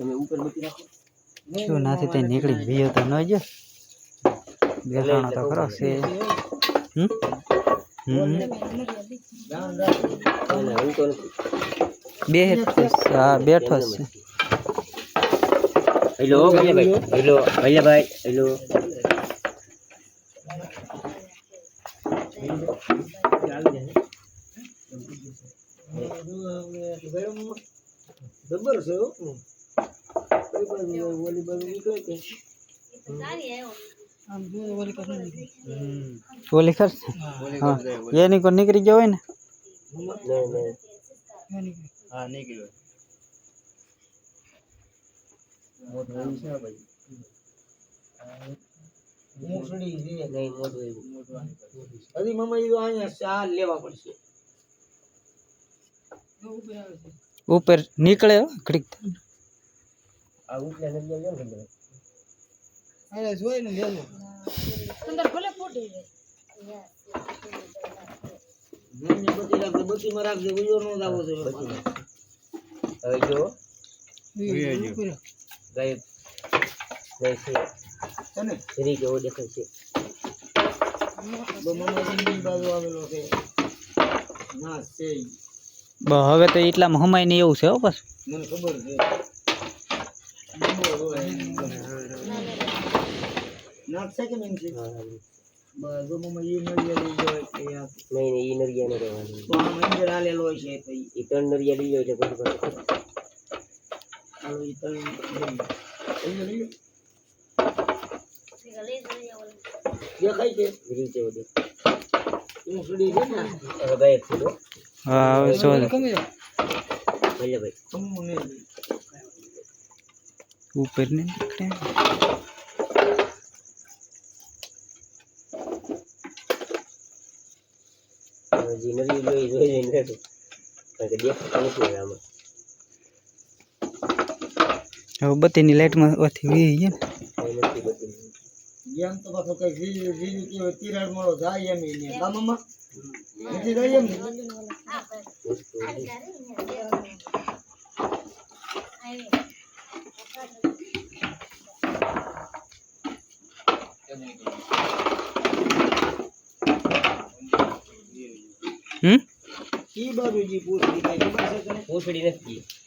તમે ઉપર મૂકી રાખો શું નાથી તે નીકળી ગયો તો ન જો બેસાણો તો ખરો છે બેઠો છે હેલો ભૈયાભાઈ હેલો ભૈયાભાઈ હેલો જબર છે ઓલી બાજુ નીકળે કે ઓલી કર એની કોઈ નીકળી ગયો હોય ને હા નીકળ્યો હજી મમ્મા એ અહીંયા ચા લેવા પડશે ઉપર નીકળે ઘડીક આ ઉપલે નથી આવ્યો ને અરે જોઈ ને લેલો અંદર ભલે ફોટી મને બધી રાખજો બધી માં રાખજો વિડિયો નો દાવો છે હવે જો ગાયબ ગઈ છે તને ફરી કેવો દેખાય છે મમ્મા ની બાજુ આવેલો છે ના છે હવે તો એટલામાં હમાય નહીં એવું છે હો બસ મને ખબર છે નાખશે કે નહીં છે બસ મમ્મા એ નરિયા લઈ જાય કે નહીં નહીં એ નરિયા ન રહેવાનું તો આ મંદિર આલેલો છે તો એ ત્રણ નરિયા લઈ જાય એટલે પછી હાલો એ ત્રણ લઈ દેખાય છે રીચે ઓદે હું સુડી છે ને હવે ગાયબ છે હા હવે સો ભલે ભાઈ તમને ઉપર ને નીકળે જીનરી જોઈ ને કારણ કે દેખાતું નથી આમાં હવે બત્તીની લાઈટમાં ઓથી વી ગયા કઈ નથી બધી જેમ તો પાછો કઈ જીજી કે તિરાડ મળો જાય એમ ને ગામમાં નથી જાય એમ કી બાજુજી પૂછડી નથી